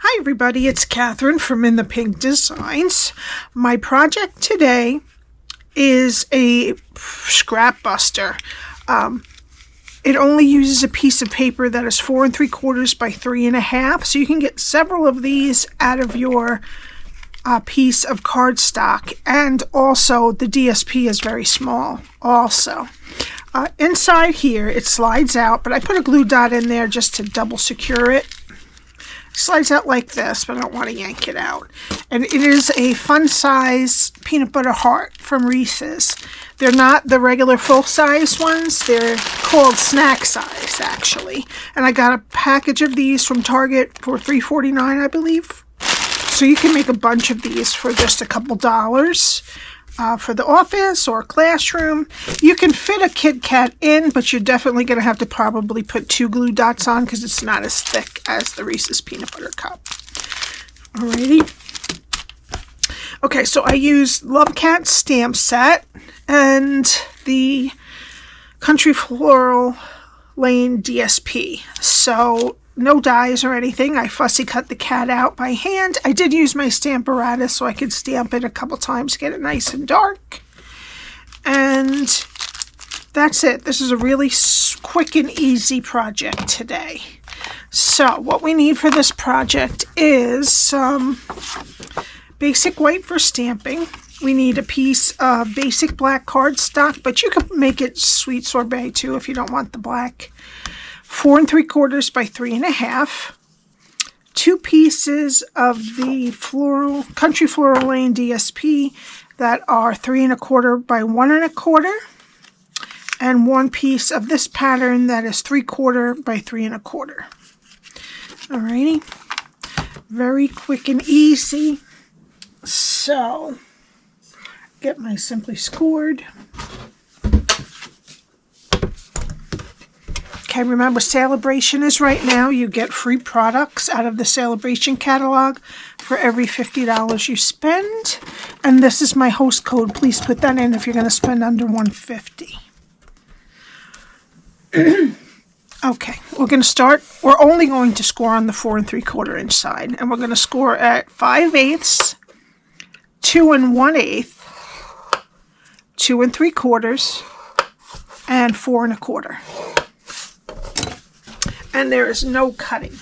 Hi everybody, it's Cathryn from In the Pink Designs. My project today is a scrap buster. It only uses a piece of paper that is 4 3/4 by 3 1/2, so you can get several of these out of your piece of cardstock, and also the DSP is very small also. Inside here it slides out, but I put a glue dot in there just to double secure it. Slides out like this, but I don't want to yank it out. And it is a fun size peanut butter heart from Reese's. They're not the regular full size ones. They're called snack size actually. And I got a package of these from Target for $3.49, I believe. So you can make a bunch of these for just a couple dollars. For the office or classroom. You can fit a Kit Kat in, but you're definitely going to have to probably put 2 glue dots on because it's not as thick as the Reese's Peanut Butter Cup. Alrighty. Okay, so I used Love Cat stamp set and the Country Floral Lane DSP. So no dies or anything. I fussy cut the cat out by hand. I did use my Stamparatus so I could stamp it a couple times, get it nice and dark. And that's it. This is a really quick and easy project today. So what we need for this project is some basic white for stamping. We need a piece of basic black cardstock, but you could make it sweet sorbet too if you don't want the black. 4 3/4 by 3 1/2, 2 pieces of the Country Floral Lane DSP that are 3 1/4 by 1 1/4, and 1 piece of this pattern that is 3/4 by 3 1/4. Alrighty, very quick and easy. So, get my Simply Scored. Okay, remember Celebration is right now. You get free products out of the Celebration catalog for every $50 you spend. And this is my host code. Please put that in if you're going to spend under $150. Okay, we're going to start. We're only going to score on the 4 3/4 inch side. And we're going to score at 5/8, 2 1/8, 2 3/4, and 4 1/4. And there is no cutting.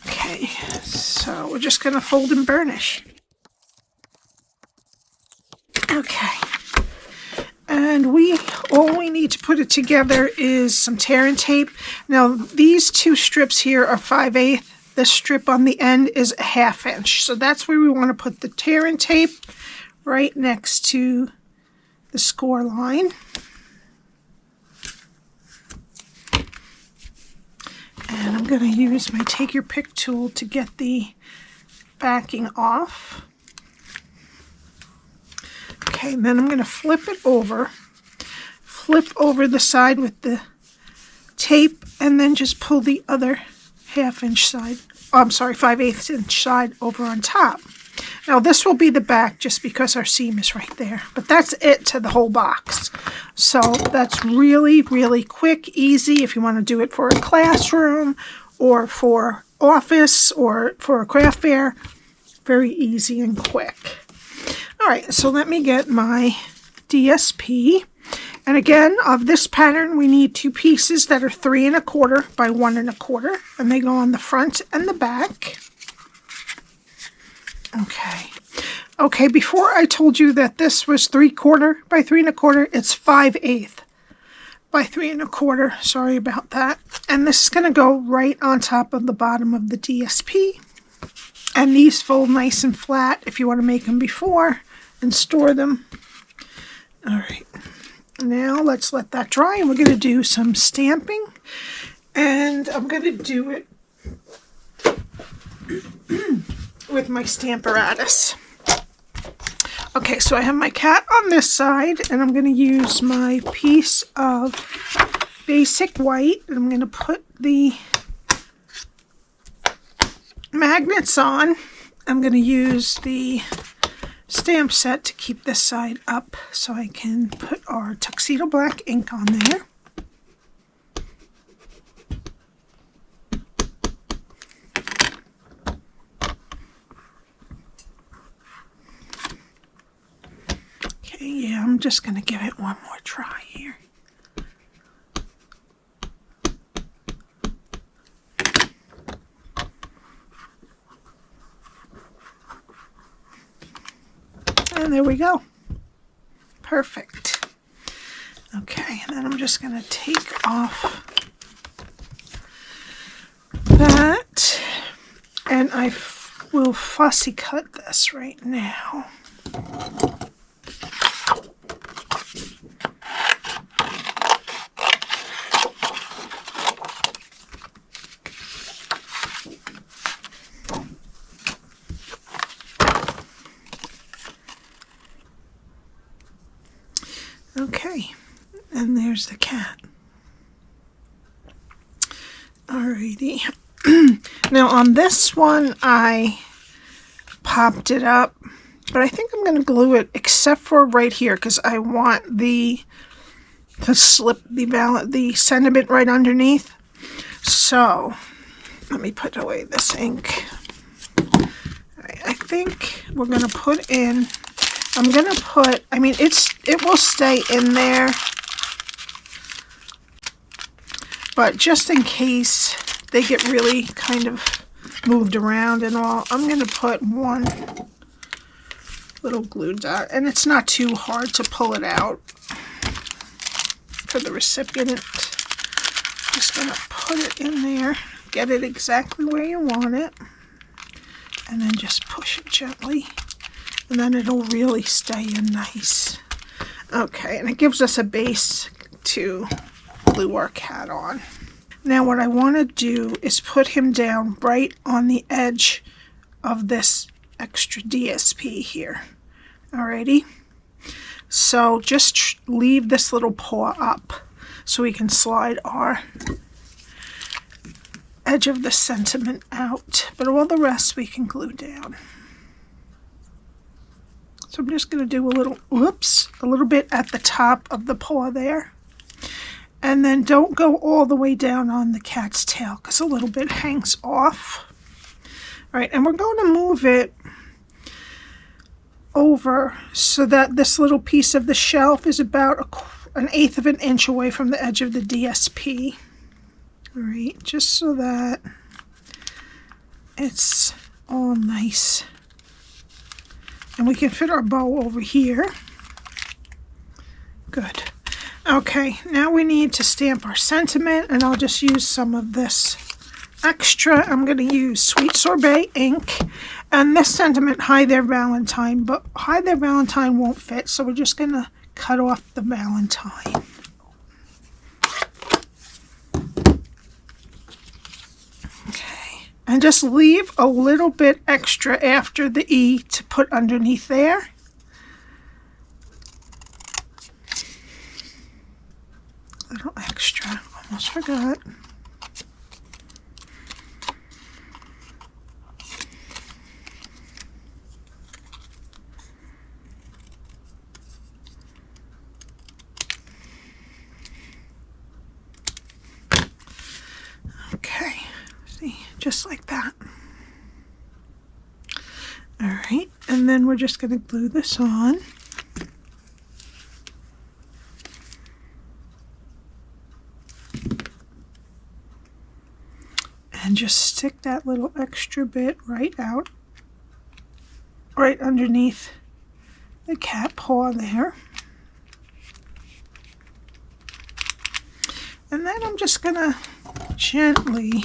Okay, so we're just going to fold and burnish. Okay, and all we need to put it together is some tear and tape. Now these 2 strips here are 5/8. The strip on the end is a 1/2 inch. So that's where we want to put the tear and tape, right next to the score line. And I'm going to use my Take Your Pick tool to get the backing off. Okay, and then I'm going to flip over the side with the tape, and then just pull the other 1/2 inch side, 5/8 inch side over on top. Now this will be the back just because our seam is right there, but that's it to the whole box. So that's really, really quick, easy if you want to do it for a classroom or for office or for a craft fair. Very easy and quick. All right, so let me get my DSP. And again, of this pattern, we need 2 pieces that are 3 1/4 by 1 1/4, and they go on the front and the back. Okay, before I told you that this was 3/4 by 3 1/4, it's 5/8 by 3 1/4. Sorry about that. And this is going to go right on top of the bottom of the DSP. And these fold nice and flat if you want to make them before and store them. All right, now let's let that dry, and we're going to do some stamping. And I'm going to do it with my Stamparatus. Okay, so I have my cat on this side, and I'm going to use my piece of basic white, and I'm going to put the magnets on. I'm going to use the stamp set to keep this side up so I can put our Tuxedo Black Ink on there. just going to give it one more try here. And there we go. Perfect. Okay, and then I'm just going to take off that, and I will fussy cut this right now. Okay, and there's the cat. Alrighty. Now on this one I popped it up, but I think I'm going to glue it except for right here because I want to slip the sentiment right underneath. So let me put away this ink. Alright, I think we're going to put in, I'm going to put, I mean it will stay in there, but just in case they get really kind of moved around and all, I'm going to put one little glue dot, and it's not too hard to pull it out for the recipient. Just going to put it in there, get it exactly where you want it, and then just push it gently, and then it'll really stay in nice. Okay, and it gives us a base to glue our cat on. Now what I want to do is put him down right on the edge of this extra DSP here. Alrighty? So just leave this little paw up so we can slide our edge of the sentiment out. But all the rest we can glue down. So I'm just going to do a little bit at the top of the paw there. And then don't go all the way down on the cat's tail because a little bit hangs off. All right, and we're going to move it over so that this little piece of the shelf is about 1/8 of an inch away from the edge of the DSP. All right, just so that it's all nice. And we can fit our bow over here. Good. Okay, now we need to stamp our sentiment, and I'll just use some of this extra. I'm going to use Sweet Sorbet Ink, and this sentiment, Hi There Valentine, but Hi There Valentine won't fit, so we're just going to cut off the Valentine. Okay, and just leave a little bit extra after the E to put underneath there. Little extra, almost forgot. Okay, see, just like that. All right, and then we're just going to glue this on. And just stick that little extra bit right out, right underneath the cat paw there. And then I'm just gonna gently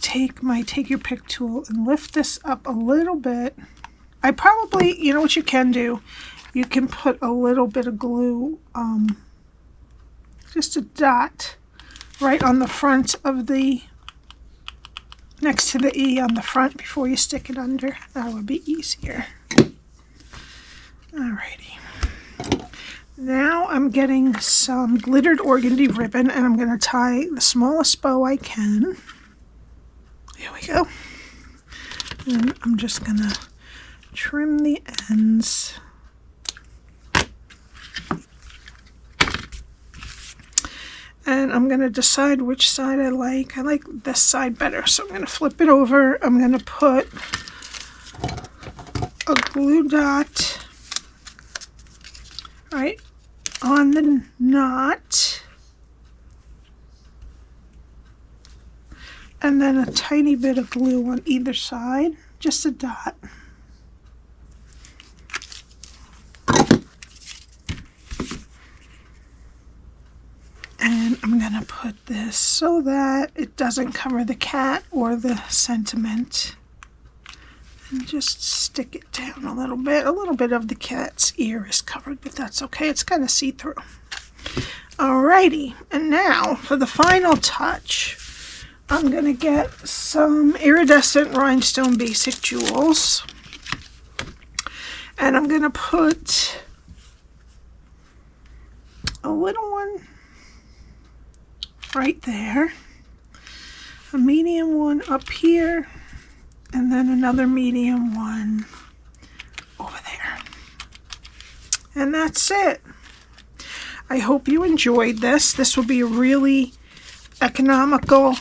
take your pick tool and lift this up a little bit. I probably, you know what you can do? You can put a little bit of glue, just a dot, right on the front of the, next to the E on the front before you stick it under. That would be easier. Alrighty. Now I'm getting some glittered organdy ribbon, and I'm going to tie the smallest bow I can. Here we go. And I'm just going to trim the ends. And I'm going to decide which side I like. I like this side better, so I'm going to flip it over. I'm going to put a glue dot right on the knot. And then a tiny bit of glue on either side, just a dot. And I'm going to put this so that it doesn't cover the cat or the sentiment. And just stick it down a little bit. A little bit of the cat's ear is covered, but that's okay. It's kind of see-through. Alrighty, and now for the final touch, I'm going to get some Iridescent Rhinestone Basic Jewels. And I'm going to put a little one right there, a medium one up here, and then another medium one over there. And that's it. I hope you enjoyed this. This will be a really economical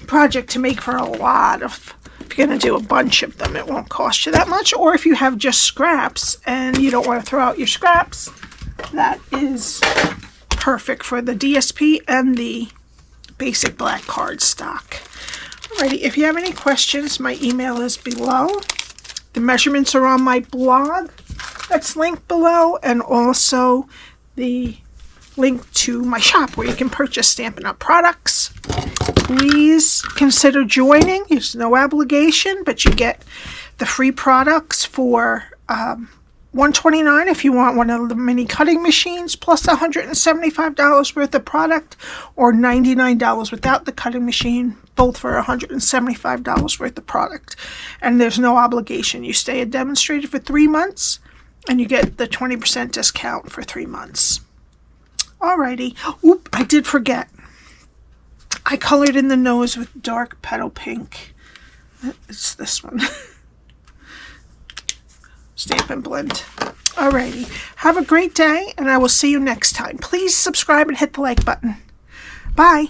project to make for a lot of. If you're going to do a bunch of them, it won't cost you that much. Or if you have just scraps and you don't want to throw out your scraps, that is perfect for the DSP and the basic black cardstock. Alrighty, if you have any questions, my email is below. The measurements are on my blog that's linked below, and also the link to my shop where you can purchase Stampin' Up! Products. Please consider joining. There's no obligation, but you get the free products for $129 if you want one of the mini cutting machines, plus $175 worth of product, or $99 without the cutting machine, both for $175 worth of product. And there's no obligation. You stay a demonstrator for 3 months, and you get the 20% discount for 3 months. Alrighty. Oop, I did forget. I colored in the nose with dark petal pink. It's this one. Stampin' Blend. Alrighty. Have a great day, and I will see you next time. Please subscribe and hit the like button. Bye.